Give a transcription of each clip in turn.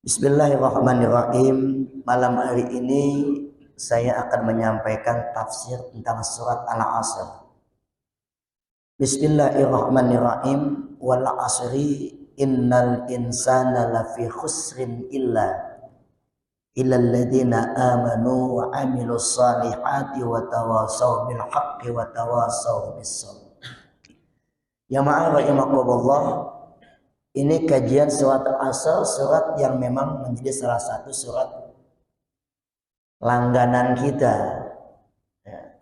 Bismillahirrahmanirrahim. Malam hari ini saya akan menyampaikan tafsir tentang surat Al-Asr. Bismillahirrahmanirrahim. Wal asri innal insana lafi khusrin illal ladzina amanu wa amilus salihati wa tawasaw bil haqqi wa tawasaw bis sabr. Ya ma'arahimakumullah. Ini kajian surat Al-Asr, surat yang memang menjadi salah satu surat langganan kita. Ya.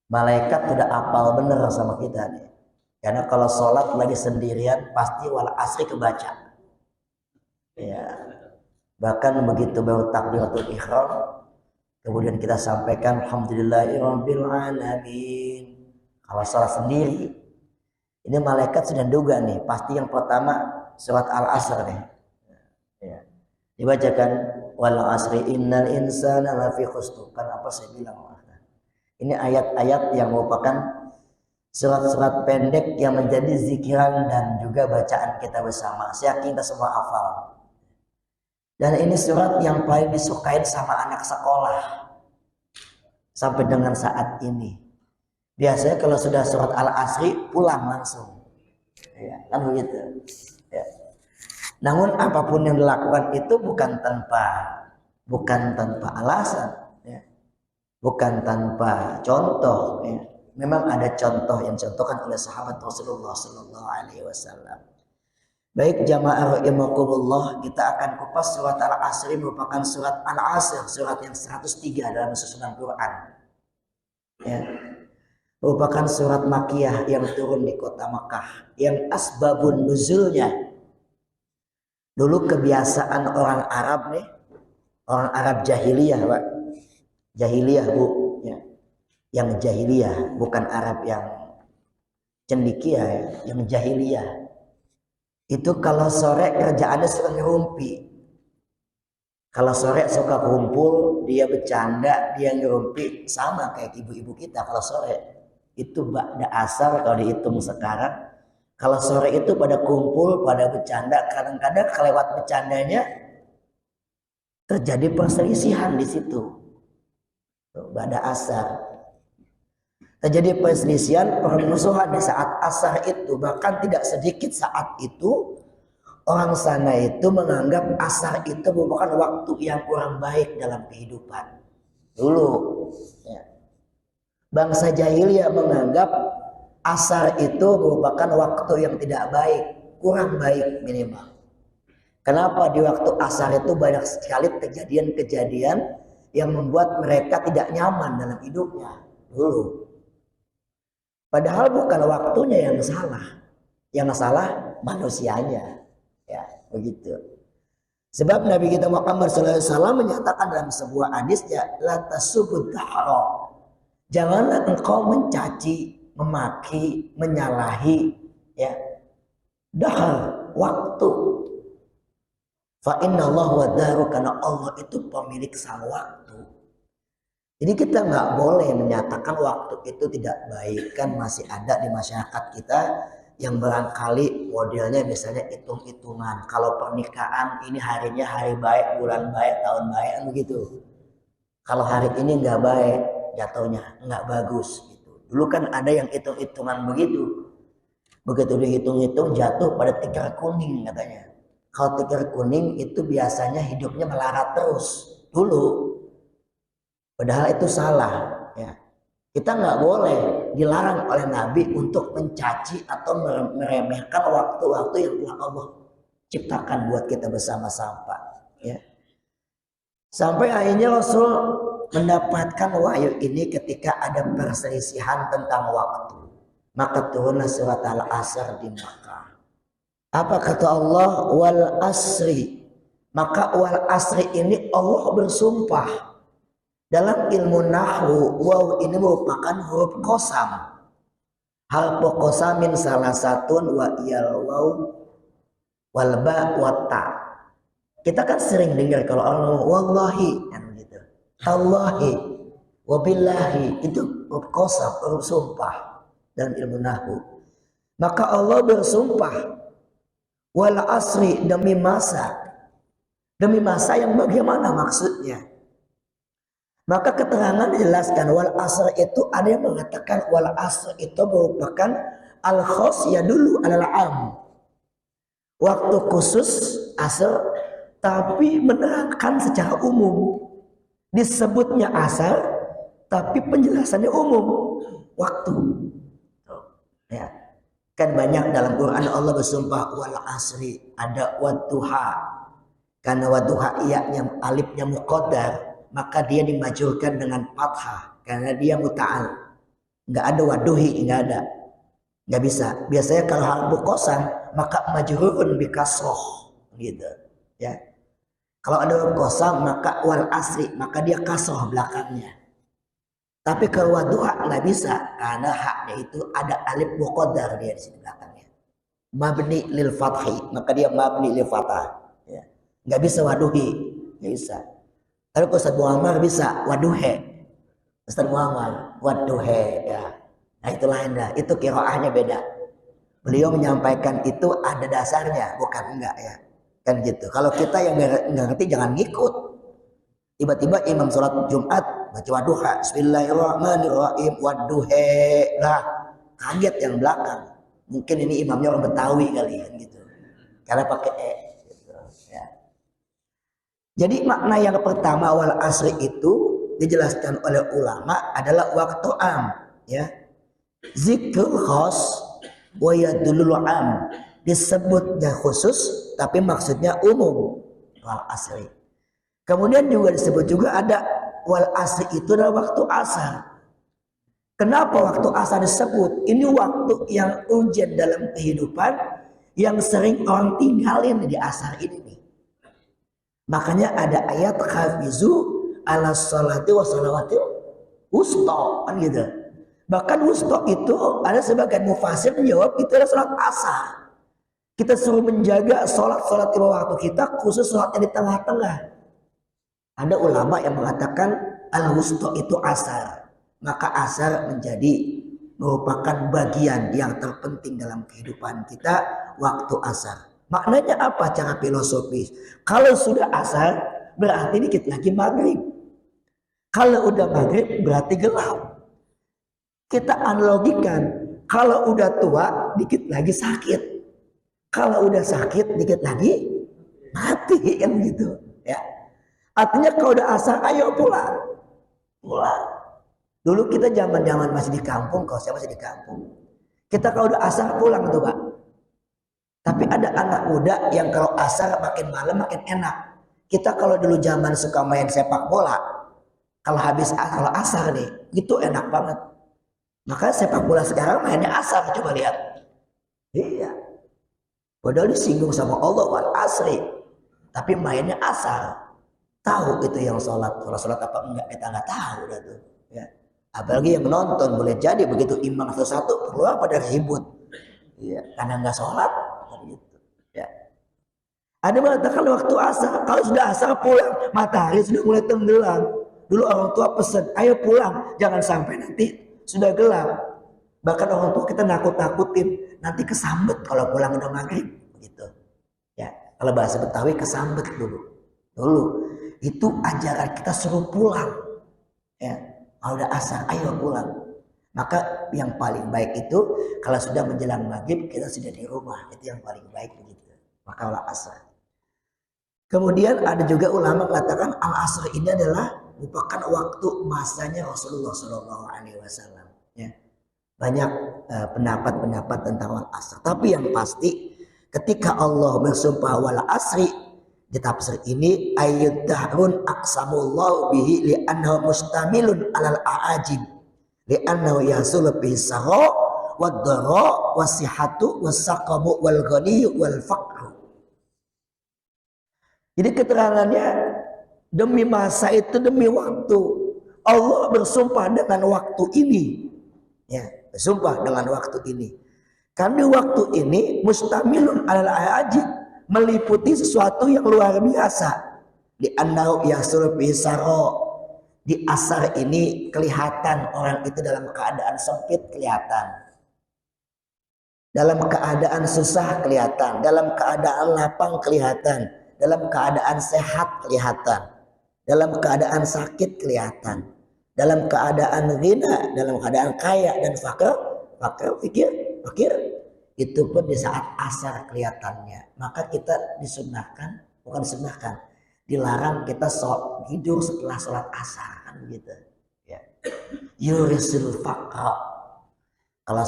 Malaikat tidak apal bener sama kita nih. Karena kalau sholat lagi sendirian pasti wal asri kebaca. Ya. Bahkan begitu baru takbiratul ihram, kemudian kita sampaikan alhamdulillahirabbil alamin. Kalau sholat sendiri, ini malaikat sudah duga nih, pasti yang pertama surat Al-Asr nih. Ya. Dibacakan wal asri innal insana lafi khusr. Kan apa saya bilang? Ini ayat-ayat yang merupakan surat-surat pendek yang menjadi zikiran dan juga bacaan kita bersama. Saya yakin kita semua hafal. Dan ini surat yang paling disukain sama anak sekolah sampai dengan saat ini. Biasanya kalau sudah surat Al-Asri pulang langsung. Ya, kan begitu. Ya. Namun apapun yang dilakukan itu bukan tanpa alasan, ya. Bukan tanpa contoh, ya. Memang ada contoh yang dicontohkan oleh sahabat Rasulullah sallallahu alaihi wasallam. Baik jamaah rahimakumullah, kita akan kupas surat Al-Asri merupakan surat Al-Asr, surat yang 103 dalam susunan Quran. Ya. Merupakan surat Makkiyah yang turun di kota Makkah, yang asbabun nuzulnya. Dulu kebiasaan orang Arab nih, orang Arab jahiliyah, Pak. Jahiliyah, Bu, ya. Yang jahiliyah, bukan Arab yang cendekia, ya. Yang jahiliyah. Itu kalau sore kerjaannya suka ngerumpi. Kalau sore suka kumpul, dia bercanda, dia ngerumpi, sama kayak ibu-ibu kita kalau sore. Itu ba'da asar kalau dihitung sekarang. Kalau sore itu pada kumpul, pada bercanda, kadang-kadang kelewat bercandanya terjadi perselisihan di situ. Ba'da asar terjadi perselisihan, permusuhan di saat asar itu. Bahkan tidak sedikit saat itu orang sana itu menganggap asar itu merupakan waktu yang kurang baik dalam kehidupan dulu, ya. Bangsa jahiliyah menganggap asar itu merupakan waktu yang tidak baik, kurang baik minimal. Kenapa di waktu asar itu banyak sekali kejadian-kejadian yang membuat mereka tidak nyaman dalam hidupnya dulu. Padahal bukan waktunya yang salah manusianya, ya begitu. Sebab Nabi kita Muhammad SAW menyatakan dalam sebuah hadisnya, la tasubud dahra. Janganlah engkau mencaci, memaki, menyalahi, ya, dahar, waktu. Fa inna Allah wa dahru, karena Allah itu pemilik sang waktu. Jadi kita nggak boleh menyatakan waktu itu tidak baik. Kan masih ada di masyarakat kita yang barangkali modelnya misalnya hitung-hitungan. Kalau pernikahan ini harinya hari baik, bulan baik, tahun baik, kan begitu. Kalau hari ini nggak baik, jatuhnya nggak bagus gitu. Dulu kan ada yang hitung-hitungan begitu. Begitu dihitung-hitung jatuh pada tikar kuning katanya. Kalau tikar kuning itu biasanya hidupnya melarat terus dulu. Padahal itu salah, ya. Kita nggak boleh, dilarang oleh Nabi untuk mencaci atau meremehkan waktu-waktu yang telah Allah ciptakan buat kita bersama-sama, ya. Sampai akhirnya Rasul mendapatkan wahyu ini ketika ada perselisihan tentang waktu. Maka turunlah surat Al-Asr di Makkah. Apa kata Allah? Wal asri. Maka wal asri ini Allah bersumpah. Dalam ilmu nahwu, waw ini merupakan huruf qasam. Harfu qasamin salah satun wa iyal waw wal ba wa ta. Kita kan sering dengar kalau Allah ngomong wallahi kan gitu. Allahi, wabillahi, itu huruf qasam, huruf sumpah dalam ilmu nahwu. Maka Allah bersumpah wal asri, demi masa, Demi masa yang bagaimana maksudnya? Maka keterangan dijelaskan wal asr itu ada yang mengatakan wal asr itu merupakan al khos ya dulu adalah am. Waktu khusus asr tapi menerangkan secara umum. Disebutnya asar tapi penjelasannya umum. Waktu. Ya. Kan banyak dalam Quran Allah bersumpah wal asri, ada wadduha. Karena wadduha iyanya alifnya muqaddar, maka dia dimajukan dengan fathah karena dia muta'al. Enggak ada wadduhi, enggak ada. Enggak bisa. Biasanya kalau harfu qasam maka majrurun bi kasroh gitu. Ya. Kalau ada harfu qasam maka wal asri, maka dia kasroh belakangnya. Tapi kalau wadduha nggak bisa karena haknya itu ada alif muqaddar dia di sini belakangnya. Mabni lil fathi, maka dia mabni lil fathah. Ya. Nggak bisa waduhi, nggak bisa. Tapi Ustaz Muhammad bisa waduhe. Ustaz Muhammad waduhe ya. Nah itu lain dah, itu qiraahnya beda. Beliau menyampaikan itu ada dasarnya, bukan enggak ya. Kan gitu. Kalau kita yang nggak ngerti jangan ngikut. Tiba-tiba imam sholat Jumat baca wadduha, bismillahirrahmanirrahim, wadduhe. Nah, kaget yang belakang. Mungkin ini imamnya orang Betawi kali kan gitu. Karena pakai gitu, ya. Jadi makna yang pertama wal asri itu dijelaskan oleh ulama adalah waktu am, ya. Zikrul khas wa yadulul am. Disebutnya khusus tapi maksudnya umum. Wal asri. Kemudian juga disebut juga ada wal asri itu adalah waktu asar. Kenapa waktu asar disebut? Ini waktu yang urgent dalam kehidupan yang sering orang tinggalin di asar ini nih. Makanya ada ayat hafizu ala sholati wa sholawati wusta kan gitu. Bahkan wusta itu ada sebagian mufasir menjawab itu adalah sholat asar. Kita suruh menjaga sholat-sholat lima waktu kita, khusus sholatnya di tengah-tengah. Ada ulama yang mengatakan al-wusta itu asar. Maka asar menjadi merupakan bagian yang terpenting dalam kehidupan kita, waktu asar. Maknanya apa cara filosofis? Kalau sudah asar berarti dikit lagi maghrib. Kalau udah maghrib berarti gelap. Kita analogikan, kalau udah tua dikit lagi sakit. Kalau udah sakit dikit lagi mati kan gitu ya. Artinya kalau udah asar, ayo pulang. Pulang. Dulu kita zaman-zaman masih di kampung, kalau saya masih di kampung. Kita kalau udah asar pulang tuh Pak. Tapi ada anak muda yang kalau asar makin malam makin enak. Kita kalau dulu zaman suka main sepak bola, kalau asar nih, itu enak banget. Maka sepak bola sekarang mainnya asar, coba lihat. Iya. Padahal disinggung sama Allah wal asri. Tapi mainnya asar. Tahu itu yang sholat apa enggak, kita nggak tahu dah tuh ya. Apalagi yang menonton, boleh jadi begitu imam satu keluar pada ribut ya, karena nggak sholat gitu ya. Ada mengatakan waktu asar, kalau sudah asar pulang, matahari sudah mulai tenggelam. Dulu orang tua pesan, ayo pulang, jangan sampai nanti sudah gelap. Bahkan orang tua kita nakut-nakutin, nanti kesambet kalau pulang udah maghrib gitu ya. Kalau bahasa Betawi kesambet dulu itu ajaran kita suruh pulang ya. Kalau udah asar ayo pulang. Maka yang paling baik itu kalau sudah menjelang maghrib kita sudah di rumah, itu yang paling baik begitu. Maka kalau asar. Kemudian ada juga ulama mengatakan al asr ini adalah merupakan waktu masanya Rasulullah SAW ya. Banyak pendapat-pendapat tentang wal asr, tapi yang pasti ketika Allah bersumpah wal asri di tafsir ini ayat dahrun aqsamullahu bihi li'annahu mustamilun alal a'ajib li'annahu yasul bihi sarra wad dara wasihatu wasaqamu wal ghani wal faqru. Jadi keterangannya demi masa itu, demi waktu. Allah bersumpah dengan waktu ini ya, bersumpah dengan waktu ini karena waktu ini mustamilun alal a'ajib, meliputi sesuatu yang luar biasa. Di annahu yasul bisaro, di asar ini kelihatan orang itu dalam keadaan sempit kelihatan, dalam keadaan susah kelihatan, dalam keadaan lapang kelihatan, dalam keadaan sehat kelihatan, dalam keadaan sakit kelihatan, dalam keadaan ghina, dalam keadaan kaya dan fakir, fakir, itu pun di saat asar kelihatannya. Maka kita disunahkan, bukan disunahkan, dilarang kita tidur setelah sholat asar kan gitu. Ya. Yurisul faqra. Kalau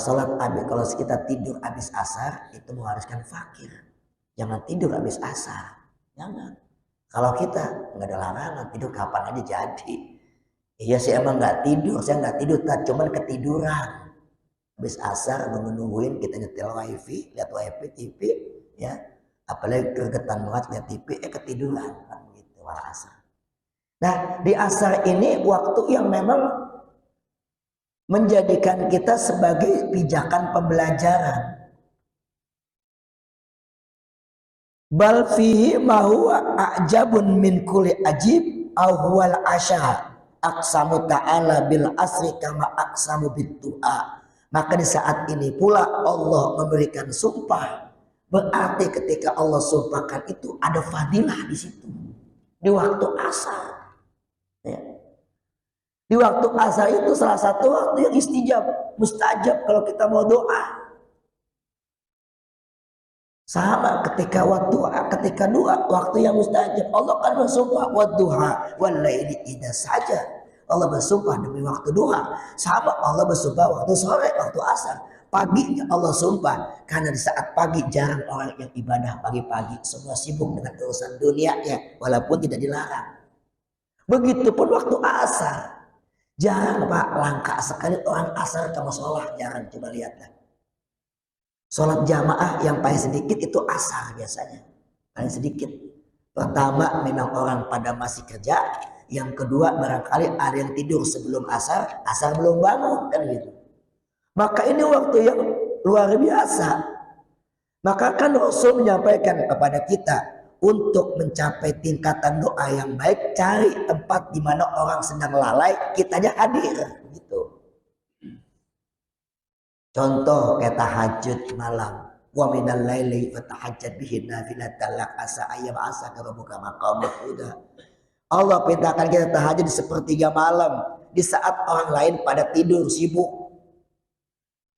kalau kita tidur habis asar itu mengharuskan fakir. Jangan tidur habis asar. Jangan. Kalau kita nggak ada larangan tidur kapan aja jadi. Iya sih emang nggak tidur, saya nggak tidur, cuman ketiduran. Habis asar nungguin kita nyetel wifi, lihat wifi TV, ya. Apalagi kegetan banget lihat TV, ketiduran kan gitu wala asar. Nah di asar ini waktu yang memang menjadikan kita sebagai pijakan pembelajaran. Bal fihi ma huwa a'jabun min kulli ajib aw huwal asya aqsamu ta'ala bil asri kama aqsamu bit du'a. Maka di saat ini pula Allah memberikan sumpah. Berarti ketika Allah sumpahkan itu ada fadilah di situ. Di waktu asar. Ya. Di waktu asar itu salah satu waktu yang mustajab kalau kita mau doa. Sama ketika waktu yang mustajab. Allah kan bersumpah wadduha walaili idza saja. Allah bersumpah demi waktu duha. Sama Allah bersumpah waktu sore, waktu asar. Paginya Allah sumpah karena di saat pagi jarang orang yang ibadah pagi-pagi, semua sibuk dengan urusan dunianya walaupun tidak dilarang. Begitupun waktu asar. Jarang Pak, langka sekali orang asar ke musola, jarang, coba lihatlah. Sholat jamaah yang paling sedikit itu asar biasanya, paling sedikit. Pertama memang orang pada masih kerja, yang kedua barangkali ada yang tidur sebelum asar belum bangun kan gitu. Maka ini waktu yang luar biasa. Maka kan Rasul menyampaikan kepada kita untuk mencapai tingkatan doa yang baik, cari tempat di mana orang sedang lalai, kitanya hadir gitu. Contoh kayak tahajud malam. Wa minal laili fatahajjat bihi nafilatan lak asa ayyam asa rabbuka maqam mahmuda. Allah perintahkan kita tahajud di sepertiga malam, di saat orang lain pada tidur sibuk.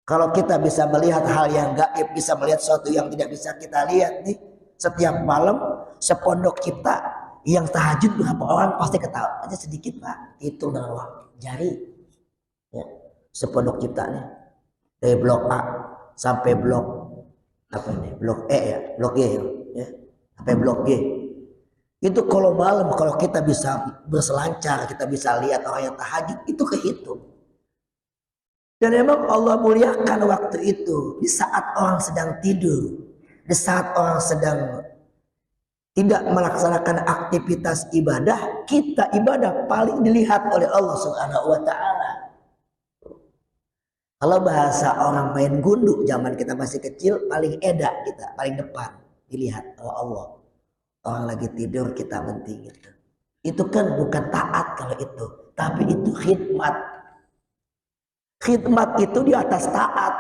Kalau kita bisa melihat hal yang gaib, bisa melihat sesuatu yang tidak bisa kita lihat nih, setiap malam sepondok kita yang tahajud berapa orang pasti ketawa aja sedikit Pak, hitung dengan waktu jari ya. Sepondok kita nih dari blok A sampai blok blok E ya, blok G ya, sampai blok G itu kalau malam kalau kita bisa berselancar, kita bisa lihat orang yang tahajud itu kehitung. Dan memang Allah muliakan waktu itu di saat orang sedang tidur, di saat orang sedang tidak melaksanakan aktivitas ibadah, kita ibadah paling dilihat oleh Allah Subhanahu wa taala. Kalau bahasa orang main gundu zaman kita masih kecil, paling edak kita, paling depan dilihat oleh Allah. Orang lagi tidur kita penting itu. Itu kan bukan taat kalau itu, tapi itu khidmat. Khidmat itu di atas taat.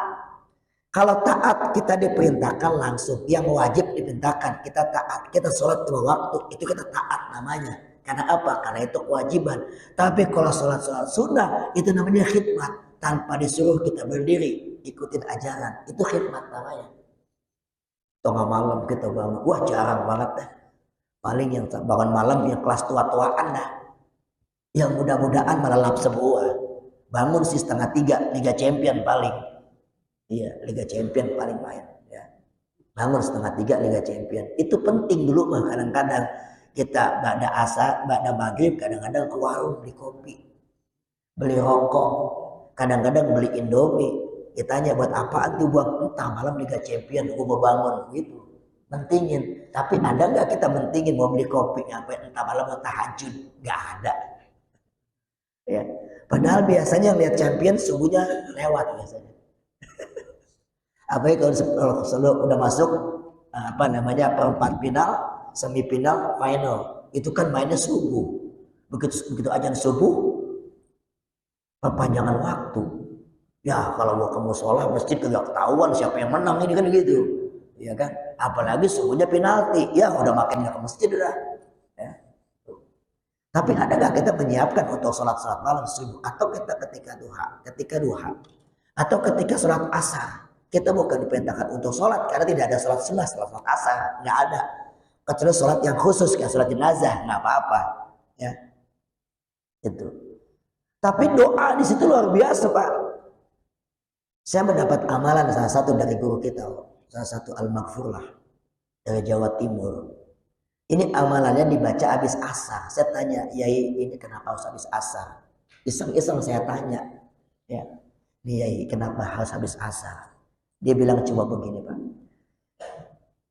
Kalau taat kita diperintahkan langsung, yang wajib diperintahkan kita taat, kita sholat dua waktu itu kita taat namanya. Karena apa? Karena itu kewajiban. Tapi kalau sholat sunnah itu namanya khidmat, tanpa disuruh kita berdiri ikutin ajaran, itu khidmat namanya. Tengah malam kita bangun, wah jarang banget dah. Paling yang bangun malam yang kelas tua-tuaan dah, yang mudah-mudahan melalap semua. Bangun sih 2:30 Liga Champion paling. Iya, Liga Champion paling main ya. Bangun 2:30 Liga Champion. Itu penting dulu mah, kadang-kadang kita ba'da asar, ba'da maghrib kadang-kadang ke warung beli kopi. Beli rokok, kadang-kadang beli Indomie. Ditanya buat apaan tuh Bang? Entah, malam Liga Champion gua mau bangun gitu. Mentingin. Tapi ada enggak kita mentingin mau beli kopi sampai entah malam mau tahajud? Enggak ada. Ya. Padahal biasanya lihat champion subuhnya lewat biasanya. Apalagi kalau udah masuk perempat final, semifinal, final, itu kan mainnya subuh. Begitu azan subuh, perpanjangan waktu. Ya kalau mau ke musola masjid kagak ketahuan siapa yang menang ini kan gitu. ya kan? Apalagi subuhnya penalti, ya udah makin nggak ke masjid udah. Ya. Tapi ada nggak kita menyiapkan untuk sholat malam subuh, atau kita ketika duha, atau ketika sholat asar? Kita bukan diperintahkan untuk sholat karena tidak ada sholat sunnah sholat asar, nggak ada. Kecuali sholat yang khusus kayak sholat jenazah, nggak apa-apa, ya itu. Tapi doa di situ luar biasa, Pak. Saya mendapat amalan salah satu dari guru kita, salah satu al-maghfurlah dari Jawa Timur. Ini amalannya dibaca habis asar. Saya tanya, Yai, ini kenapa harus habis asar? Iseng-iseng saya tanya, ya, Yai, kenapa harus habis asar? Dia bilang cuma begini, Pak.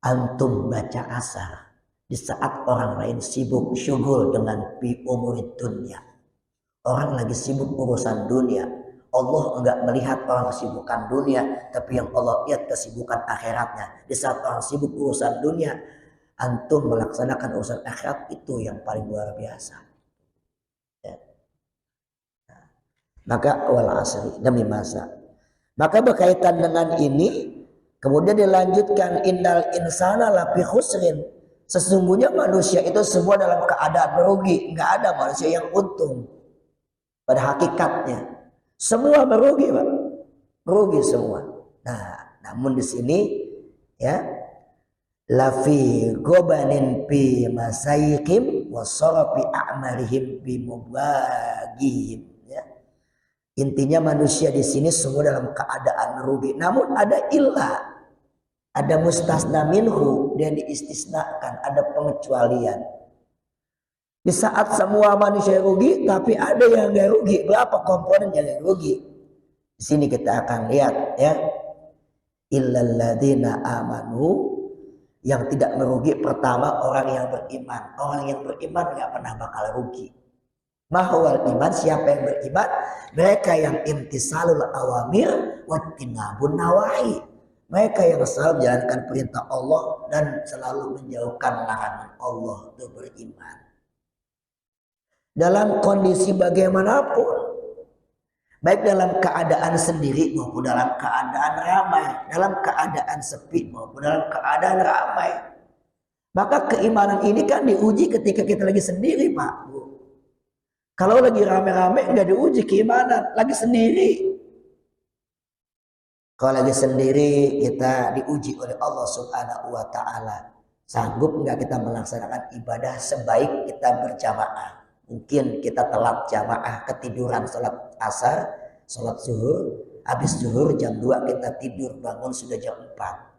Antum baca asar di saat orang lain sibuk syughul dengan bi umurid dunia. Orang lagi sibuk urusan dunia. Allah enggak melihat orang kesibukan dunia, tapi yang Allah lihat kesibukan akhiratnya. Di saat orang sibuk urusan dunia, antum melaksanakan urusan akhirat, itu yang paling luar biasa. Ya. Maka wal asri demi masa. Maka berkaitan dengan ini, kemudian dilanjutkan innal insana lafi khusrin. Sesungguhnya manusia itu semua dalam keadaan merugi, enggak ada manusia yang untung. Pada hakikatnya semua merugi, Pak. Merugi semua. Nah, namun di sini ya lafi gobanin bi masaikim wa sarafi a'malihim bi mubagihim. Intinya manusia di sini semua dalam keadaan merugi. Namun ada illah, ada mustasna minhu, dia diistisnakan, ada pengecualian. Di saat semua manusia rugi, tapi ada yang nggak rugi. Berapa komponen yang rugi? Di sini kita akan lihat, ya. Illalladzina amanu, yang tidak merugi pertama orang yang beriman. Orang yang beriman nggak pernah bakal rugi. Mahwal iman, siapa yang beriman? Mereka yang imtisalul awamir wattinabun nawahi. Mereka yang selalu menjalankan perintah Allah dan selalu menjauhkan larangan Allah, itu beriman. Dalam kondisi bagaimanapun, baik dalam keadaan sendiri maupun dalam keadaan ramai, dalam keadaan sepi maupun dalam keadaan ramai. Maka keimanan ini kan diuji ketika kita lagi sendiri, Pak, Bu. Kalau lagi rame-rame nggak diuji keimanan, lagi sendiri. Kalau lagi sendiri kita diuji oleh Allah Subhanahu wa taala. Sanggup nggak kita melaksanakan ibadah sebaik kita berjamaah? Mungkin kita telat jamaah, ketiduran sholat asar, sholat zuhur, habis zuhur jam 2 kita tidur, bangun sudah jam 4.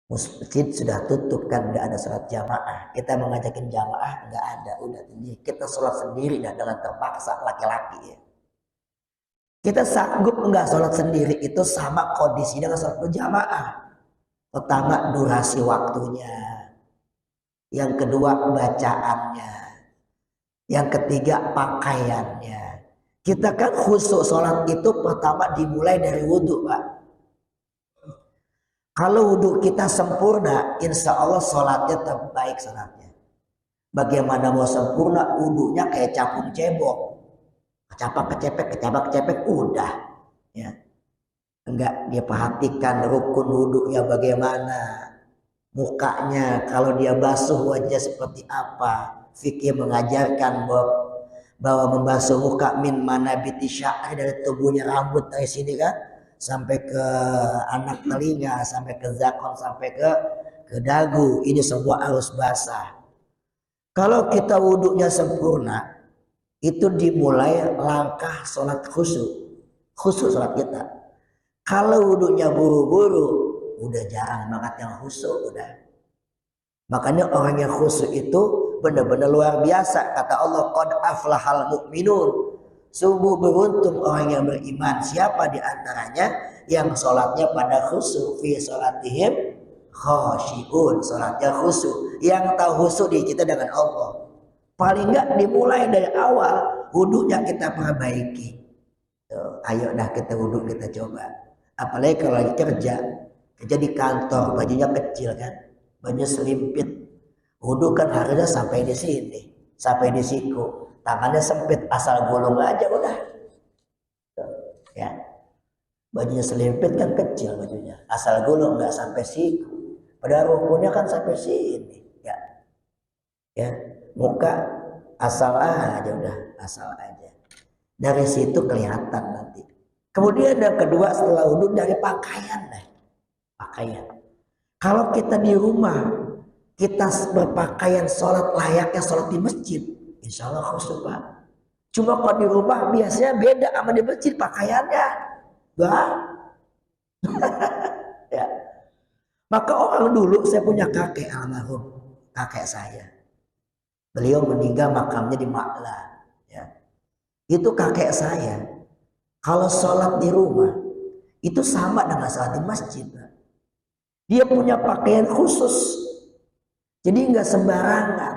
Masjid sudah tutup kan, nggak ada sholat jamaah. Kita mengajakin jamaah nggak ada, udah kita sholat sendiri dah dengan terpaksa laki-laki ya. Kita sanggup nggak sholat sendiri itu sama kondisi dengan sholat berjamaah. Pertama durasi waktunya, yang kedua bacaannya, yang ketiga pakaiannya. Kita kan khusyuk sholat itu pertama dimulai dari wudhu, Pak. Kalau wudhu kita sempurna, insya Allah sholatnya terbaik sholatnya. Bagaimana mau sempurna, wudhunya kayak capung cebok, kecapak-kecepek, udah. Ya. Enggak dia perhatikan rukun wudhunya bagaimana, mukanya kalau dia basuh wajah seperti apa. Fikih mengajarkan bahwa membasuh muka min manabiti sya'ri, dari tubuhnya rambut dari sini kan, sampai ke anak telinga, sampai ke zakon, sampai ke dagu, ini semua harus basah. Kalau kita wudhunya sempurna, itu dimulai langkah sholat khusyuk sholat kita. Kalau wudhunya buru-buru, udah jarang banget yang khusyuk udah. Makanya orang yang khusyuk itu benar-benar luar biasa. Kata Allah, qad aflahal mu'minun. Sungguh beruntung orang yang beriman. Siapa di antaranya yang sholatnya pada khusyuk, fi sholatihim khasyi'un, sholatnya khusyuk. Yang tahu khusyuk di kita dengan Allah. Paling enggak dimulai dari awal, wudhunya kita perbaiki. Tuh, ayo dah kita wudhu kita coba. Apalagi kalau lagi kerja di kantor, bajunya kecil kan, baju selimpit. Wudhu kan harusnya sampai di sini, sampai di siku. Tangannya sempit, asal gulung aja udah. Ya. Bajunya selimpit kan kecil bajunya, asal gulung nggak sampai siku, padahal rukunnya kan sampai sini ya. Ya, muka asal aja, udah asal aja. Dari situ kelihatan nanti. Kemudian yang kedua setelah wudhu dari pakaian deh. Pakaian. Kalau kita di rumah, kita berpakaian sholat layaknya sholat di masjid, insya Allah khusyuk Pak. Cuma kalau di rumah biasanya beda sama di masjid pakaiannya. Bah. Ya. Maka orang dulu, saya punya kakek almarhum, kakek saya. Beliau meninggal makamnya di Makla. Ya. Itu kakek saya. Kalau sholat di rumah, itu sama dengan sholat di masjid. Dia punya pakaian khusus. Jadi nggak sembarangan.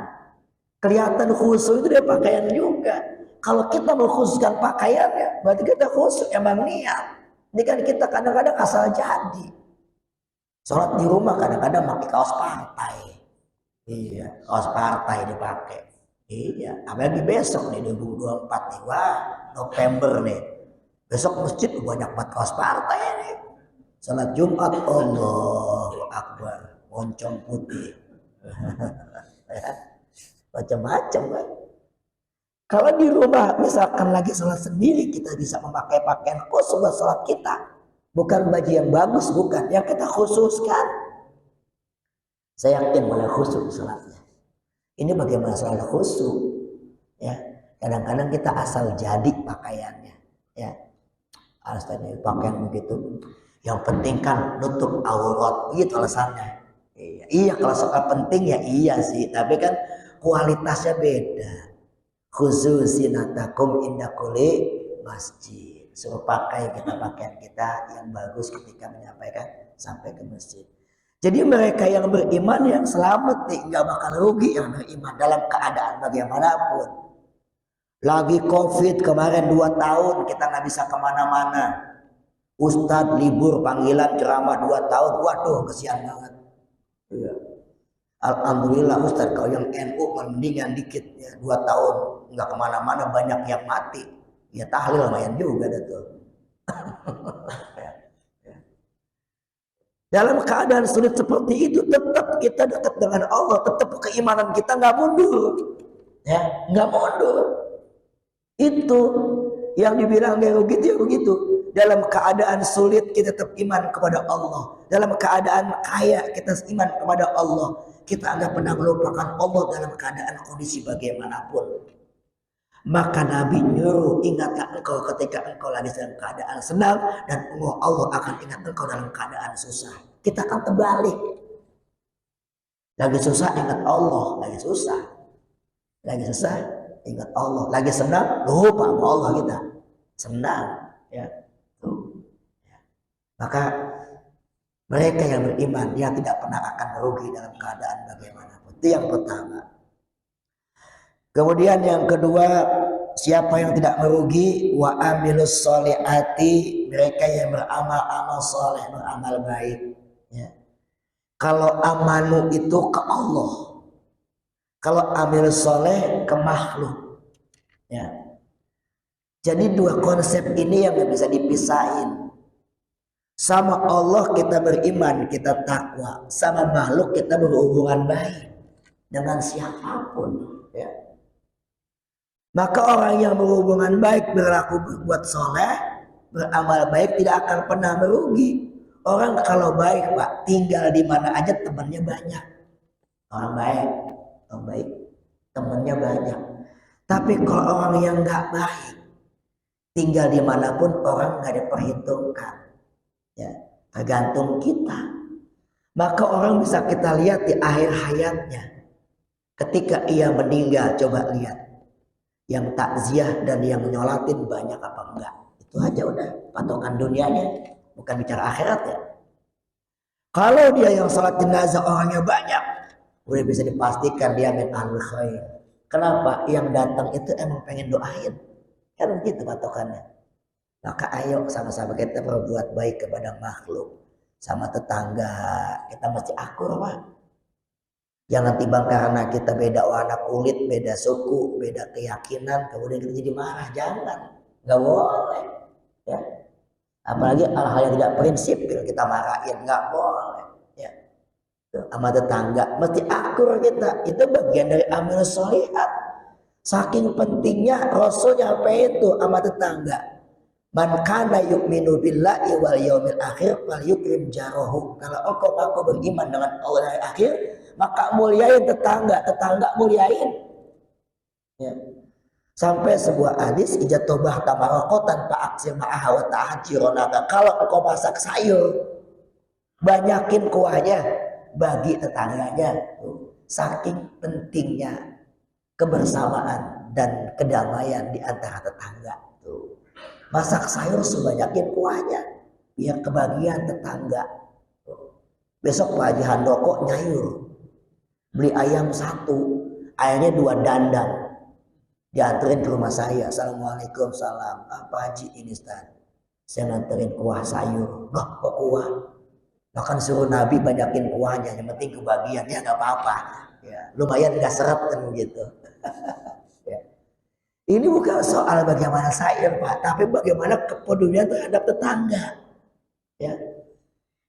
Kelihatan khusus itu dia pakaian juga. Kalau kita mengkhususkan pakaiannya, berarti kita khusus, emang niat. Ini kan kita kadang-kadang asal jadi. Sholat di rumah kadang-kadang pakai kaos partai. Iya, kaos partai dipakai. Iya, apalagi besok nih 2024 nih, wah November nih. Besok masjid banyak banget kaos partai nih. Salat Jumat, Allahu Akbar, moncong putih. Macam-macam kan. Kalau di rumah misalkan lagi sholat sendiri, kita bisa memakai pakaian khusus buat sholat kita. Bukan baju yang bagus, bukan. Yang kita khususkan. Saya yakin boleh khusyuk sholatnya. Ini bagaimana soal khusyuk. Ya, kadang-kadang kita asal jadi pakaiannya. Ya, asal jadi pakaian begitu. Yang penting kan nutup aurat, gitu alasannya. Iya, kalau soal penting ya iya sih. Tapi kan kualitasnya beda. Khususinatakum inda kulli masjid. Suruh pakai kita pakaian kita yang bagus ketika menyampaikan sampai ke masjid. Jadi mereka yang beriman yang selamat nih, nggak bakal rugi yang beriman dalam keadaan bagaimanapun. Lagi COVID kemarin 2 tahun kita nggak bisa kemana-mana. Ustadz libur panggilan ceramah 2 tahun, waduh kesian banget. Ya. Alhamdulillah Ustadz kalau yang NU mendingan dikit ya, 2 tahun nggak kemana-mana banyak yang mati. Ya tahlil lumayan juga dah tuh. Dalam keadaan sulit seperti itu tetap kita dekat dengan Allah, tetap keimanan kita nggak mundur, ya nggak mundur. Itu yang dibilang dia begitu ya begitu. Dalam keadaan sulit kita tetap iman kepada Allah. Dalam keadaan kaya kita iman kepada Allah. Kita nggak pernah melupakan Allah dalam keadaan kondisi bagaimanapun. Maka Nabi nyuruh, ingatlah engkau ketika engkau lagi dalam keadaan senang, dan Allah akan ingat engkau dalam keadaan susah. Kita akan terbalik. Lagi susah ingat Allah, lagi susah. Lagi susah ingat Allah, lagi senang lupa sama Allah kita. Senang, ya. Maka mereka yang beriman dia tidak pernah akan merugi dalam keadaan bagaimanapun. Itu yang pertama. Kemudian yang kedua, siapa yang tidak merugi? Wa amilus solihati, mereka yang beramal-amal soleh, beramal baik. Ya. Kalau amanu itu ke Allah, kalau amilus soleh ke makhluk. Ya. Jadi 2 konsep ini yang gak bisa dipisahin. Sama Allah kita beriman, kita takwa. Sama makhluk kita berhubungan baik dengan siapapun. Ya. Maka orang yang berhubungan baik, berlaku berbuat soleh, beramal baik tidak akan pernah merugi. Orang kalau baik Pak, tinggal di mana aja temannya banyak. Orang baik, temannya banyak. Tapi kalau orang yang nggak baik, tinggal dimanapun orang nggak diperhitungkan. Ya, tergantung kita. Maka orang bisa kita lihat di akhir hayatnya. Ketika ia meninggal, coba lihat. Yang takziah dan yang nyolatin banyak apa enggak. Itu aja udah patokan dunianya, bukan bicara akhirat ya. Kalau dia yang sholat jenazah orangnya banyak, udah bisa dipastikan dia min ahlul khair. Kenapa? Yang datang itu emang pengen doain. Kan gitu patokannya. Maka ayo sama-sama kita berbuat baik kepada makhluk. Sama tetangga, kita mesti akur Pak. Jangan tiba karena kita beda warna kulit, beda suku, beda keyakinan, kemudian kita jadi marah. Jangan, nggak boleh. Ya. Apalagi hal-hal yang tidak prinsipil kita marahin, nggak boleh. Ya. Sama tetangga mesti akur kita. Itu bagian dari amal sholihat. Saking pentingnya Rasul nyampe itu sama tetangga. Man kana yu'minu billahi wal yaumil akhir falyukrim jarahu. Kalau engkau mengaku beriman dengan Allah hari akhir, maka muliain tetangga, tetangga muliain. Ya. Sampai sebuah hadis ijatobah tamaroko tanpa aksir ma'aha wa ta'hajironaka. Kalau engkau masak sayur, banyakin kuahnya bagi tetangganya. Saking pentingnya kebersamaan dan kedamaian di antara tetangga. Tuh. Masak sayur sebanyakin kuahnya biar kebagian tetangga. Tuh. Besok Pak Haji Handoko nyayur, beli ayam 1, ayamnya 2 dandang, dianterin ke rumah saya. Assalamualaikum, salam. Apa Haji ini Ustaz? Saya nganterin kuah sayur. Loh kok kuah? Bahkan suruh Nabi banyakin kuahnya, yang penting kebagian, ya nggak apa-apa. Ya, lumayan nggak seret kan gitu. Ya. Ini bukan soal bagaimana sayur Pak, tapi bagaimana kepedulian terhadap tetangga. Ya.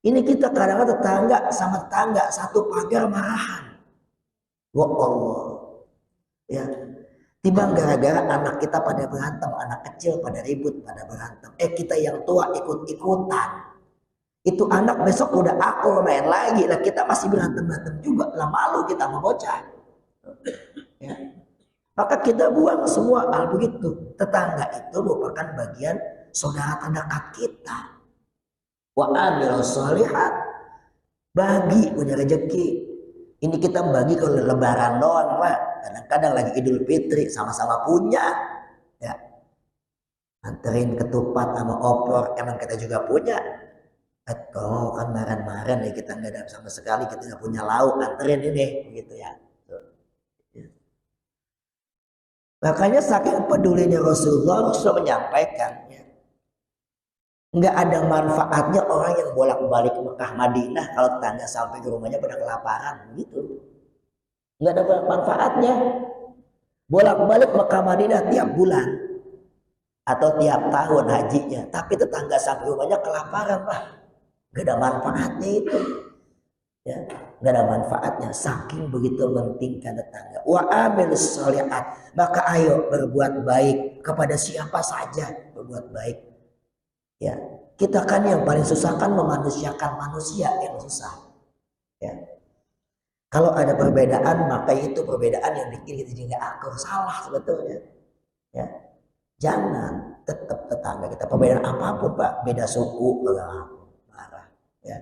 Ini kita kadang-kadang tetangga sama tetangga satu pagar marahan. Wah Allah. Ya. Timbang gara-gara anak kita pada berantem, anak kecil pada ribut, pada berantem. Kita yang tua ikut-ikutan. Itu anak besok udah akur main lagi. Lah kita masih berantem-berantem juga. Lah malu kita mau bocah. Ya. Maka kita buang semua hal begitu. Tetangga itu merupakan bagian saudara terdekat kita. Wa amil sholihat. Bagi punya rezeki. Ini kita bagi kalau lebaran doang Pak. Kadang-kadang lagi Idul Fitri sama-sama punya. Ya. Anterin ketupat sama opor. Emang kita juga punya. Kalau kan maran-maran ya kita nggak ada sama sekali. Kita nggak punya lauk. Anterin ini. Begitu ya. Makanya saking pedulinya Rasulullah menyampaikan. Ya. Nggak ada manfaatnya orang yang bolak-balik Mekah Madinah kalau tetangga sampai ke rumahnya pada kelaparan gitu. Nggak ada manfaatnya. Bolak-balik Mekah Madinah tiap bulan atau tiap tahun hajinya, tapi tetangga sampai rumahnya kelaparan Pak. Nggak ada manfaatnya itu. Ya, nggak ada manfaatnya. Saking begitu pentingkan tetangga. Wa amilus sholihat. Maka ayo berbuat baik kepada siapa saja, berbuat baik. Ya, kita kan yang paling susah kan memanusiakan manusia yang susah. Ya. Kalau ada perbedaan maka itu perbedaan yang bikin kita jadi akur. Salah sebetulnya. Ya. Jangan tetap tetangga kita perbedaan apapun Pak, beda suku marah. Ya.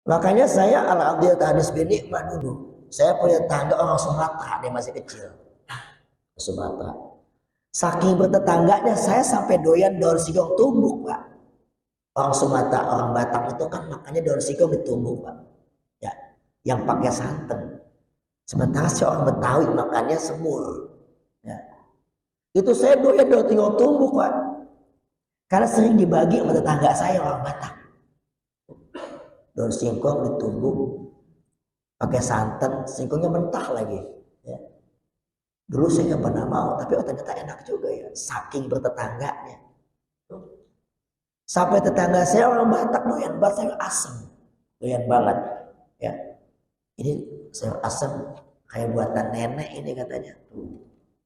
Makanya saya alhamdulillah hadis binikmah dulu. Saya punya tetangga orang Sumatera, dia masih kecil. Sumatera. Saking bertetangganya saya sampai doyan daun singkong tumbuk Pak. Orang Sumatera, orang Batak itu kan makanya daun singkong ditumbuk Pak. Ya, yang pakai santan. Sementara si orang Betawi makannya semur. Ya. Itu saya doyan daun singkong tumbuk Pak. Karena sering dibagi sama tetangga saya orang Batak. Daun singkong ditumbuk pakai santan, singkongnya mentah lagi. Ya. Dulu saya nggak pernah mau, tapi ternyata enak juga ya. Saking bertetangganya. Sampai tetangga saya orang Batak doyan banget sayur asem, doyan banget. Ya, ini sayur asem kayak buatan nenek ini katanya.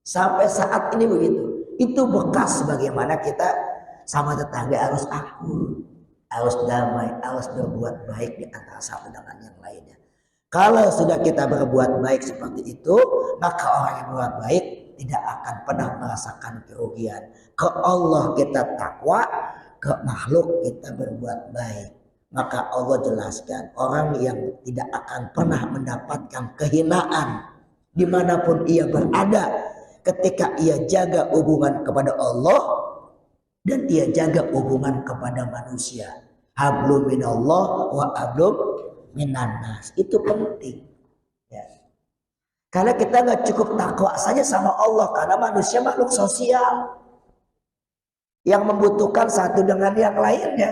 Sampai saat ini begitu. Itu bekas bagaimana kita sama tetangga harus akur, harus damai, harus berbuat baik di antara satu dengan yang lainnya. Kalau sudah kita berbuat baik seperti itu, maka orang yang berbuat baik tidak akan pernah merasakan kerugian. Ke Allah kita takwa, ke makhluk kita berbuat baik. Maka Allah jelaskan orang yang tidak akan pernah mendapatkan kehinaan dimanapun ia berada ketika ia jaga hubungan kepada Allah dan ia jaga hubungan kepada manusia. Hablum minallah wa hablum minannas. Itu penting. Ya. Karena kita nggak cukup takwa saja sama Allah, karena manusia makhluk sosial yang membutuhkan satu dengan yang lainnya,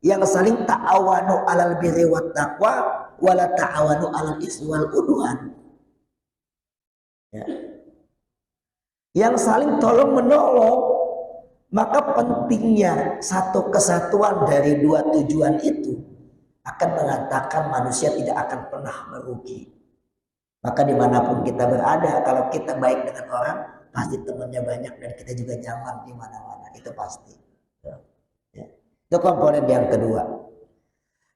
yang saling ta'awanu alal birri wat taqwa wala ta'awanu alal ismi wal udwan. Ya. Yang saling tolong menolong, Maka pentingnya satu kesatuan dari dua tujuan itu akan mengatakan manusia tidak akan pernah merugi. Maka dimanapun kita berada, kalau kita baik dengan orang, pasti temannya banyak dan kita juga nyaman di mana-mana. Itu pasti. Ya. Itu komponen yang kedua.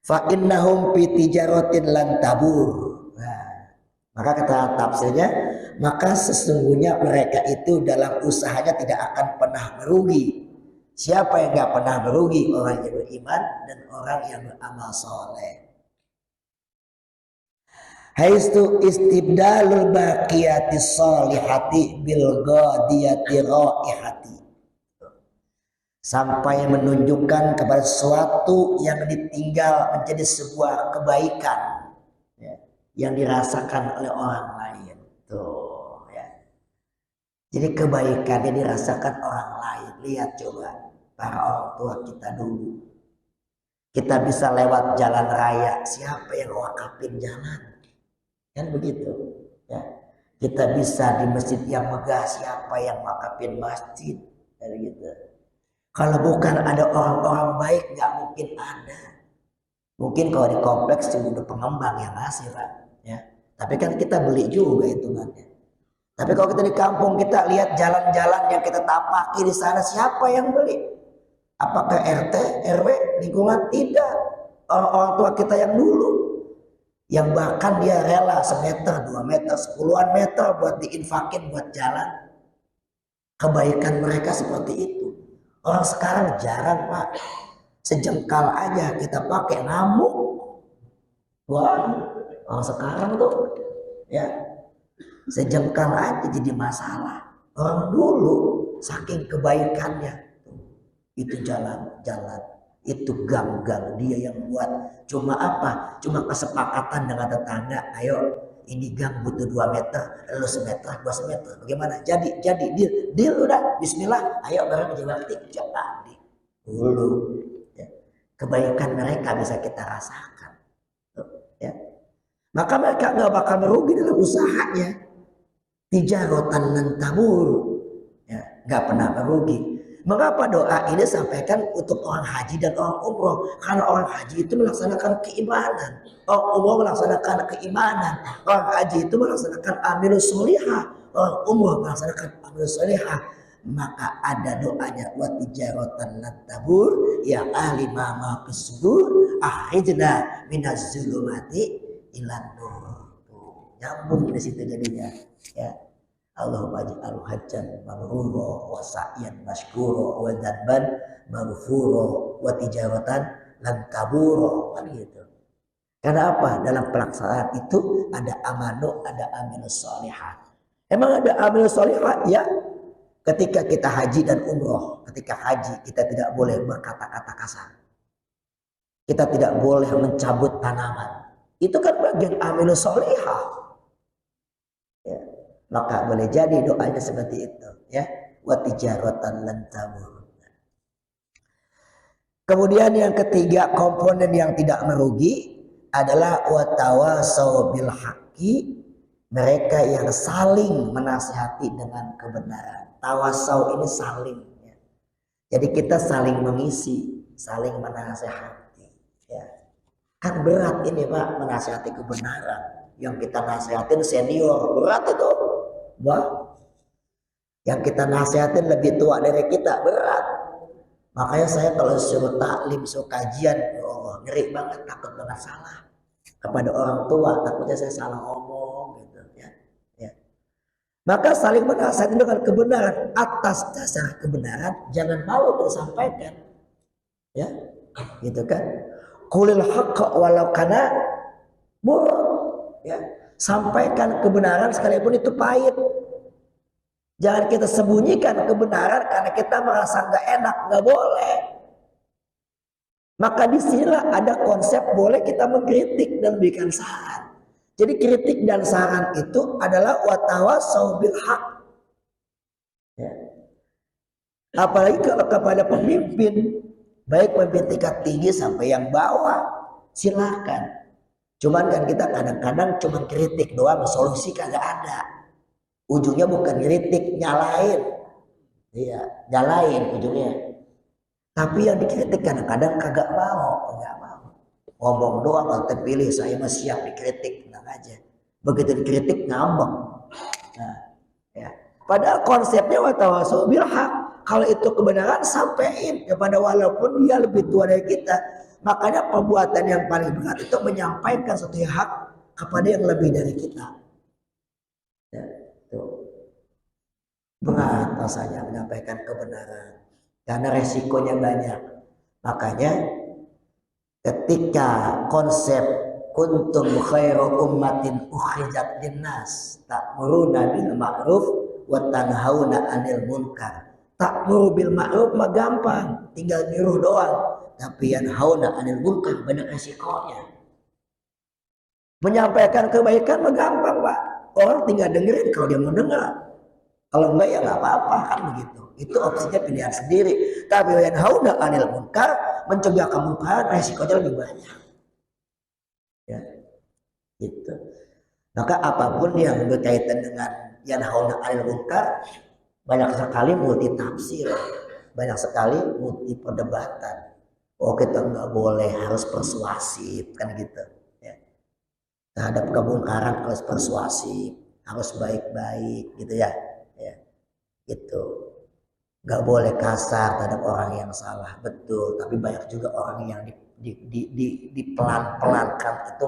Fa innahum fi tijaratin lan tabur. Nah, maka kata tafsirnya, maka sesungguhnya mereka itu dalam usahanya tidak akan pernah merugi. Siapa yang gak pernah merugi? Orang yang beriman dan orang yang beramal soleh. Haistu istibdalul baqiyati sholihati bil ghadiyati raihati. Sampai menunjukkan kepada sesuatu yang ditinggal menjadi sebuah kebaikan, ya, yang dirasakan oleh orang lain. Tuh, ya. Jadi kebaikan yang dirasakan orang lain. Lihat coba para orang tua kita dulu. Kita bisa lewat jalan raya, siapa yang wakafin jalan? Kan begitu, ya. Kita bisa di masjid yang megah, siapa yang wakafin masjid? Kayak gitu. Kalau bukan ada orang-orang baik, nggak mungkin ada. Mungkin kalau di kompleks udah pengembang yang ngasih, Pak, ya. Tapi kan kita beli juga hitungannya. Tapi kalau kita di kampung, kita lihat jalan-jalan yang kita tapaki di sana, siapa yang beli? Apakah RT, RW, lingkungan? Tidak. Orang-orang tua kita yang dulu. Yang bahkan dia rela semeter, 2 meter, 10-an meter buat diinfakin buat jalan. Kebaikan mereka seperti itu. Orang sekarang jarang, Pak. Sejengkal aja kita pakai ngamuk. Wah, orang sekarang tuh, ya, sejengkal aja jadi masalah. Orang dulu saking kebaikannya, itu jalan-jalan, itu gang-gang dia yang buat. Cuma apa? Cuma kesepakatan dengan tetangga. Ayo, ini gang butuh 2 meter, lu semeter, 2 semeter. Bagaimana? Jadi deal udah. Bismillah. Ayo bareng aja bakti. Jadi dulu, ya. Kebaikan mereka bisa kita rasakan, ya. Maka mereka nggak bakal merugi dalam usahanya. Tijaratan lan tabur, ya, nggak pernah merugi. Mengapa doa ini sampaikan untuk orang haji dan orang umroh? Karena orang haji itu melaksanakan keimanan, orang umroh melaksanakan keimanan. Orang haji itu melaksanakan amilus sholihah, orang umroh melaksanakan amilus sholihah. Maka ada doanya, wa tijaratan lan tabur ya ahli ma fis sudur akhrijna minaz zulumati ilan nur. Nyambung di situ jadinya, ya. Allahumma ij'alhu hajjan mabrura wa sa'yan mashkura wa dzanban maghfura wa tijaratan lan tabura, kan gitu. Karena apa? Dalam pelaksanaan itu ada amanu, ada aminus sholihah. Emang ada aminus sholihah? Ya. Ketika kita haji dan umroh, ketika haji kita tidak boleh berkata-kata kasar. Kita tidak boleh mencabut tanaman. Itu kan bagian aminus sholihah. Ya. Maka boleh jadi doanya seperti itu, ya. Wa tijaratan lan tabur. Kemudian yang ketiga, komponen yang tidak merugi adalah wa tawasau bil haqqi, mereka yang saling menasihati dengan kebenaran. Tawasau ini saling, ya. Jadi kita saling mengisi, saling menasihati, ya. Kan berat ini, Pak, menasihati kebenaran. Yang kita nasihatin senior, berat itu. Wah, yang kita nasihatin lebih tua dari kita, berat. Makanya saya kalau suruh taklim, suruh kajian, ya Allah, ngeri banget, takut banget salah kepada orang tua, takutnya saya salah ngomong gitu, ya. Ya. Maka saling menasihati dengan kebenaran, atas dasar kebenaran, jangan malu untuk sampaikan, ya, gitu kan. Qulil haqqa walau kana mur, ya. Sampaikan kebenaran sekalipun itu pahit. Jangan kita sembunyikan kebenaran karena kita merasa nggak enak, nggak boleh. Maka disinilah ada konsep boleh kita mengkritik dan berikan saran. Jadi kritik dan saran itu adalah watawasau bil haq. Ya. Apalagi kalau kepada pemimpin, baik pemimpin tingkat tinggi sampai yang bawah, silakan. Cuman kan kita kadang-kadang cuma kritik doang, solusi kagak ada. Ujungnya bukan kritik, nyalain. Iya, nyalain ujungnya. Tapi yang dikritik kadang-kadang kagak mau, enggak mau. Ngomong doang kalau terpilih saya masih siap dikritik, tenang aja. Begitu dikritik ngambek. Nah, ya. Padahal konsepnya watawasau bil haq. Kalau itu kebenaran sampaikan kepada walaupun dia lebih tua dari kita. Makanya perbuatan yang paling berat itu menyampaikan satu hak kepada yang lebih dari kita. Ya, tuh. Berat rasanya menyampaikan kebenaran karena resikonya banyak. Makanya ketika konsep kuntum khairu ummatin ukhrijat linnas ta'muruna bil ma'ruf wa tanhauna 'anil munkar. Ta'muru bil ma'ruf mah gampang, tinggal nyuruh doang. Tapi yanhauna 'anil munkar banyak resikonya. Menyampaikan kebaikan mah gampang, Pak. Orang tinggal dengerin kalau dia mau dengar. Kalau enggak ya nggak apa-apa kan begitu. Itu opsinya pilihan sendiri. Tapi yanhauna 'anil munkar, mencegah kemungkaran resikonya lebih banyak. Ya, gitu. Maka apapun yang berkaitan dengan yanhauna 'anil munkar banyak sekali multi tafsir, banyak sekali multi perdebatan. Oh kita nggak boleh, harus persuasif kan gitu. Ya. Terhadap kemungkaran harus persuasif, harus baik-baik gitu ya. Ya, gitu. Nggak boleh kasar terhadap orang yang salah, betul. Tapi banyak juga orang yang di pelan-pelankan itu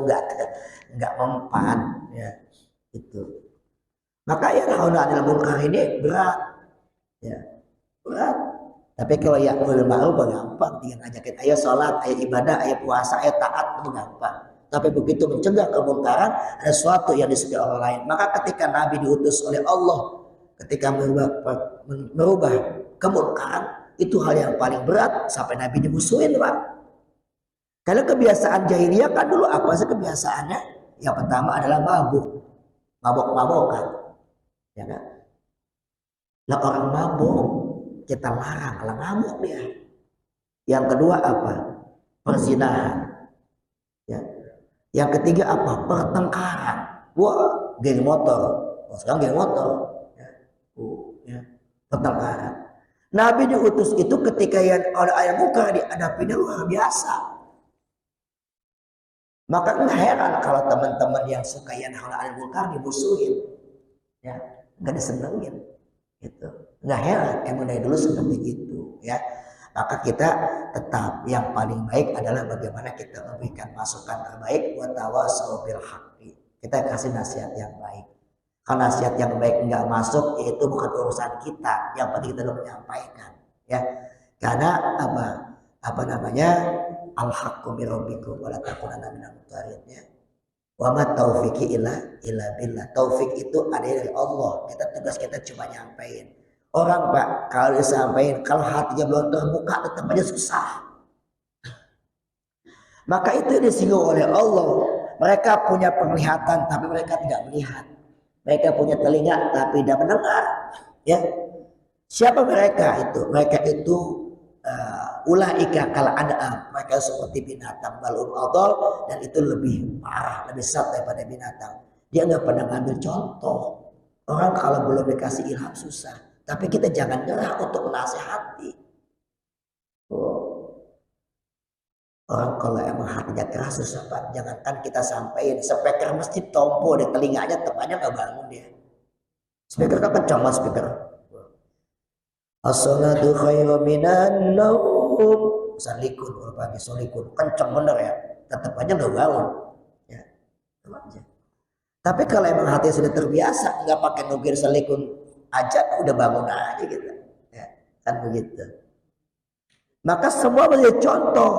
nggak mempan, ya, itu. Maka ya nauna 'anil munkar ini berat, ya, berat. Tapi kalau ya ul ma'ruf gampang, tinggal ngajakin ayo sholat, ayo ibadah, ayo puasa, ayo taat itu gampang. Tapi begitu mencegah kemungkaran ada sesuatu yang disukai orang lain. Maka ketika Nabi diutus oleh Allah, ketika merubah kemungkaran itu hal yang paling berat sampai Nabi dimusuhin, Pak. Karena kebiasaan jahiliyah kan dulu apa sih kebiasaannya? Yang pertama adalah mabok-mabokan, ya kan? Nah orang mabok kita larang, kalau ngamuk dia. Yang kedua apa? Perzinahan. Ya. Yang ketiga apa? Pertengkaran. Wah, geng motor. Sekarang geng motor. Ya. Pertengkaran. Nabi diutus itu ketika yang ada ayat muka dihadapinya luar biasa. Maka nggak heran kalau teman-teman yang suka yanhauna 'anil munkar dimusuhin, ya, nggak disenengin, gitu. Nggak heran, emang dari dulu seperti itu, ya. Maka kita tetap yang paling baik adalah bagaimana kita memberikan masukan terbaik buat tawasau bil haqqi. Kita kasih nasihat yang baik. Kalau nasihat yang baik nggak masuk, itu bukan urusan kita. Yang penting kita menyampaikan, ya. Karena apa namanya? Al-haqqu min rabbikum wa la takunanna minal mumtarin. Wa ma taufiqi illa billah. Taufik itu ada dari Allah. Tugas kita cuma nyampein. Orang Pak kalau disampaikan, kalau hatinya belum terbuka tetap aja susah. Maka itu disinggung oleh Allah. Mereka punya penglihatan tapi mereka tidak melihat. Mereka punya telinga tapi tidak mendengar. Ya, siapa mereka itu? Mereka itu ulaika kal an'am, mereka seperti binatang, balum adol, dan itu lebih parah, lebih sesat daripada binatang. Dia nggak pernah ngambil contoh. Orang kalau belum dikasih ilham susah, tapi kita jangan nyerah untuk menasehati. Orang kalau emang hatinya keras susah Pak, jangankan kita sampaikan speaker masjid tompo di telinganya tetap aja nggak bangun dia. Speaker kan kencang mas speaker. As-salatu khairu minan naum. Salikun kalau pagi salikun kencang bener ya, tetap aja nggak bangun. Ya, aja. Tapi kalau emang hati sudah terbiasa nggak pakai nukir salikun aja udah bangun aja gitu. Ya, kan begitu. Maka semua menjadi contoh.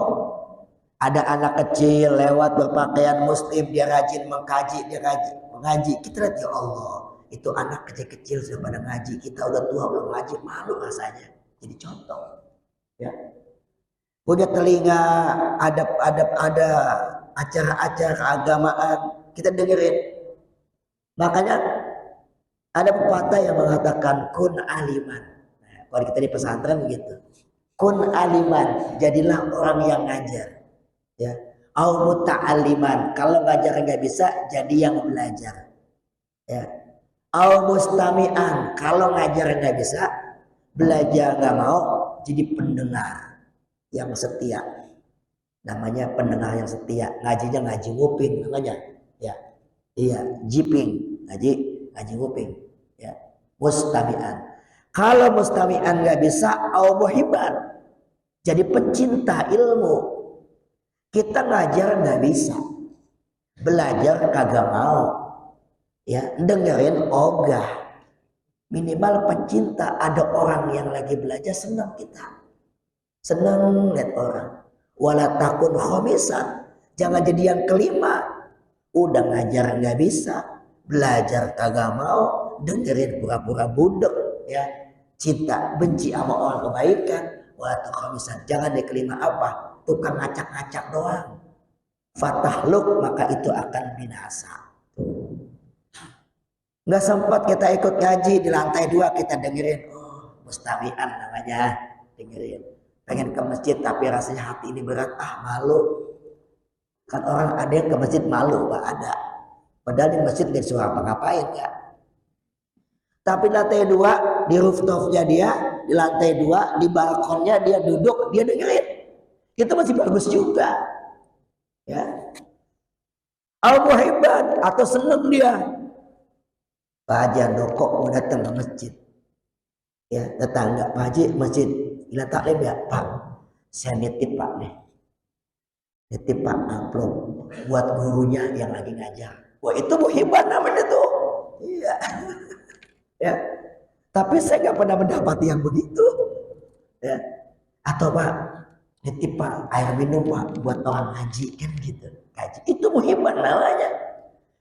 Ada anak kecil lewat berpakaian muslim, dia rajin mengkaji, dia rajin mengaji. Kita lihat ya Allah, itu anak kecil-kecil sudah pada ngaji, kita udah tua belum ngaji, malu rasanya. Jadi contoh. Ya. Punya telinga, ada acara-acara keagamaan, kita dengerin. Makanya ada pepatah yang mengatakan kun aliman. Nah, kalau kita di pesantren begitu. Kun aliman, jadilah orang yang ngajar. Ya, au muta'alliman, kalau ngajar nggak bisa jadi yang belajar. Ya, au mustami'an, kalau ngajar nggak bisa belajar nggak mau, jadi pendengar yang setia. Namanya pendengar yang setia. Ngajinya ngaji nguping namanya. Ya, iya, jiping, ngaji nguping. Ya, mustami'an. Kalau mustami'an nggak bisa, au muhibban, jadi pecinta ilmu. Kita ngajar nggak bisa, belajar kagak mau, ya dengerin ogah. Minimal pencinta, ada orang yang lagi belajar senang kita, senang lihat orang. Wala takun khomisan, jangan jadi yang kelima. Udah ngajar nggak bisa, belajar kagak mau, dengerin pura-pura budek, ya cinta benci sama orang kebaikan. Wala takun khomisan, jangan di kelima apa? Tukang ngacak-ngacak doang. Fatahluk, maka itu akan binasa. Nggak sempat kita ikut ngaji di lantai 2 kita dengerin, oh mustami'an namanya, dengerin. Pengen ke masjid tapi rasanya hati ini berat, malu. Kan orang ada yang ke masjid malu, Pak, ada. Padahal di masjid gak disuruh apa-ngapain ya. Tapi lantai 2 di rooftopnya dia, di lantai 2 di balkonnya dia duduk, dia dengerin. Itu masih bagus juga, ya. Al-muhibban, atau seneng dia. Pak Haji Andoko mau datang ke masjid, ya tetangga, Pak Haji masjid gila taklim ya, Pak saya nitip Pak nih, nitip Pak amplop buat gurunya yang lagi ngajar. Wah itu muhibban namanya tuh, iya. Ya, tapi saya nggak pernah mendapati yang begitu, ya. Atau Pak nitip Pak air minum Pak buat orang ngaji, kan gitu. Ngaji itu muhibban namanya.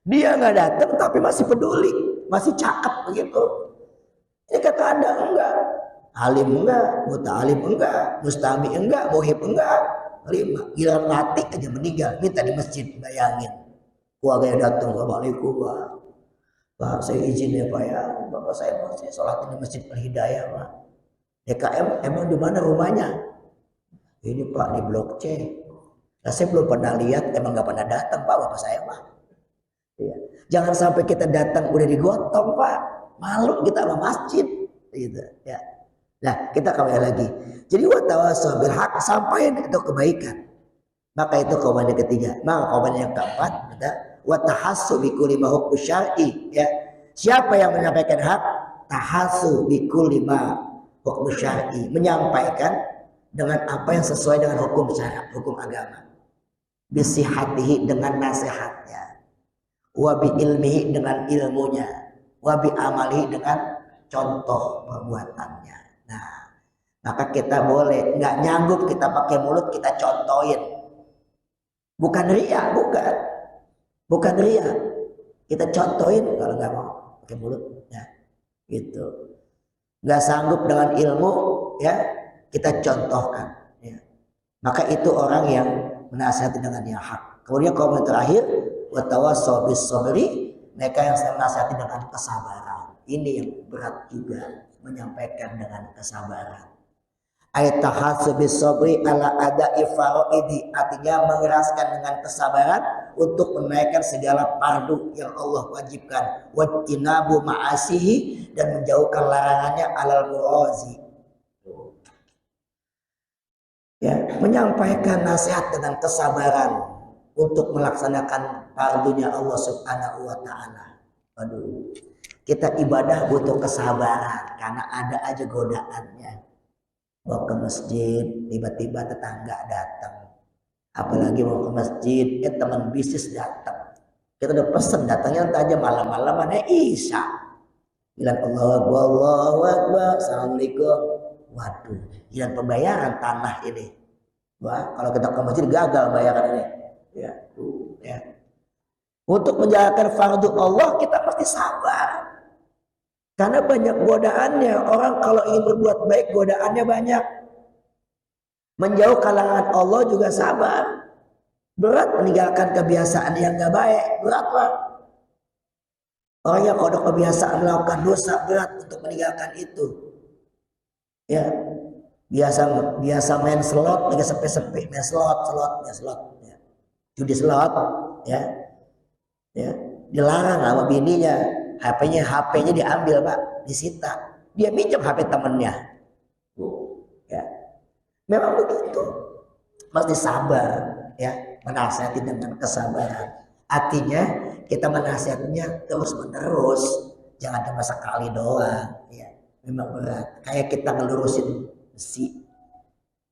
Dia nggak datang tapi masih peduli, masih cakep begitu. Ini kata Anda enggak, alim enggak, muta'alim enggak, mustami enggak, muhib enggak. 5 giliran mati aja meninggal, minta di masjid, bayangin. Keluarga datang, Assalamualaikum Pak, saya izin ya Pak ya, Bapak saya mau sholat di Masjid Al-Hidayah Pak. DKM emang di mana rumahnya? Ini Pak di Blok C. Nah, saya belum pernah lihat, emang nggak pernah datang Pak bapak saya Pak. Ya. Jangan sampai kita datang udah digotong Pak, malu kita sama masjid, gitu. Ya. Nah kita kembali lagi. Jadi watawasau bil haq, sampaikan itu kebaikan. Maka itu komandan ketiga. Maka komandan yang keempat, watahassu bi kulli ma hukum syar'i. Ya. Siapa yang menyampaikan hak? Tahassu bi kulli ma hukum syar'i, menyampaikan dengan apa yang sesuai dengan hukum syara, hukum agama. Bisihatihi, dengan nasihatnya, wabi ilmihi, dengan ilmunya, wabi amalihi, dengan contoh perbuatannya. Nah, maka kita boleh, nggak nyanggup kita pakai mulut kita contohin, bukan ria, bukan ria, kita contohin kalau nggak mau pakai mulut, ya, gitu. Nggak sanggup dengan ilmu, ya, kita contohkan, ya. Maka itu orang yang menasihati dengan yang hak. Kemudian kaum yang terakhir, watawassaw bis sabri, mereka yang menasihati dengan kesabaran. Ini yang berat juga, menyampaikan dengan kesabaran. Ayat tahassu bis sabri ala ada'i faraidi, artinya mengeraskan dengan kesabaran untuk menunaikan segala fardu yang Allah wajibkan, wattinabu ma'asihi, dan menjauhkan larangannya, alal murazi. Ya, menyampaikan nasihat dengan kesabaran untuk melaksanakan fardunya Allah Subhanahu wa taala. Aduh, kita ibadah butuh kesabaran karena ada aja godaannya. Mau ke masjid, tiba-tiba tetangga datang. Apalagi mau ke masjid, teman bisnis datang. Kita udah pesen datangnya aja malam-malam, mana Isya. Bilang Allahu Akbar, Assalamualaikum. Waduh, yang pembayaran tanah ini. Wah, kalau kita ke masjid gagal bayaran ini. Ya, ya. Untuk menjalankan fardu Allah kita pasti sabar. Karena banyak godaannya. Orang kalau ingin berbuat baik godaannya banyak. Menjauh kalangan Allah juga sabar. Berat meninggalkan kebiasaan yang gak baik. Berat Pak. Orang yang kodok kebiasaan melakukan dosa, berat untuk meninggalkan itu. Ya, biasa main slot, lagi sepi-sepi main slot, ya. Judi slot, ya, dilarang sama bininya, HP-nya diambil Pak, disita, dia minjem HP temennya, Memang begitu. Mesti sabar ya, menasihati dengan kesabaran. Artinya kita menasihatinya terus menerus, jangan cuma sekali doang ya. Memang berat. Kayak kita ngelurusin besi.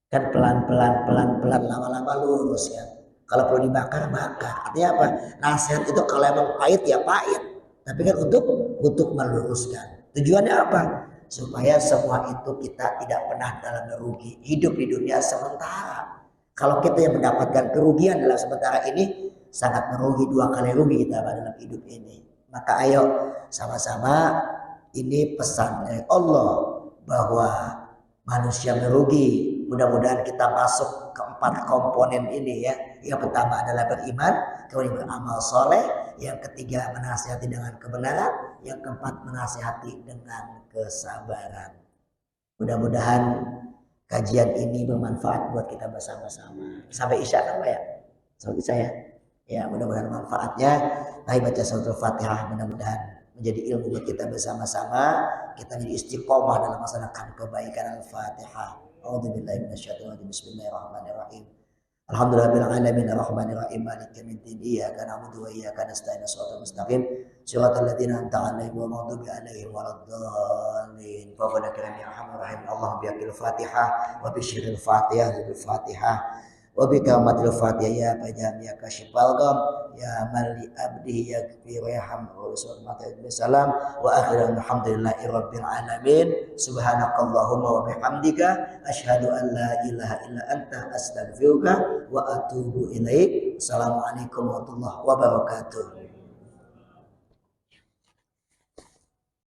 Kan pelan-pelan lama-lama lurus ya. Kalau perlu dibakar bakar. Artinya apa? Nasihat itu kalau emang pahit ya pahit. Tapi kan untuk meluruskan. Tujuannya apa? Supaya semua itu kita tidak pernah dalam merugi. Hidup di dunia sementara. Kalau kita yang mendapatkan kerugian dalam sementara ini, sangat merugi, 2 kali rugi kita dalam hidup ini. Maka ayo sama-sama, ini pesan dari Allah bahwa manusia merugi. Mudah-mudahan kita masuk ke 4 komponen ini ya. Yang pertama adalah beriman, kemudian beramal soleh, yang ketiga menasihati dengan kebenaran, yang keempat menasihati dengan kesabaran. Mudah-mudahan kajian ini bermanfaat buat kita bersama-sama. Sampai isya kan Pak ya? Sampai isya ya? Ya mudah-mudahan manfaatnya. Mari baca suratul Fatihah, mudah-mudahan menjadi ilmu buat kita bersama-sama. Kita menjadi istiqomah dalam melaksanakan kebaikan. Al-Fatihah. A'udzubillahi minasyaitonir rajim. Bismillahirrahmanirrahim. Alhamdulillahirabbil alamin arrahmanirrahim maliki yaumiddin iyyaka na'budu wa iyyaka nasta'in shiratal mustaqim shiratal ladzina an'amta 'alaihim ghairil maghdubi 'alaihim waladdallin. Faqad karim ya arhamar rahim. Allah biaqil Fatihah wa bisyiril Fatihah bil Fatihah wa bi kamatil Fatihah ya fajam ya kashifal gham ya mali abdi ya kafir ya hamdu salam wa akhiran alhamdulillahi rabbil alamin. Subhanakallahumma wa bihamdika asyhadu an la ilaha illa anta astaghfiruka wa atubu ilaik. Assalamualaikum warahmatullahi wabarakatuh.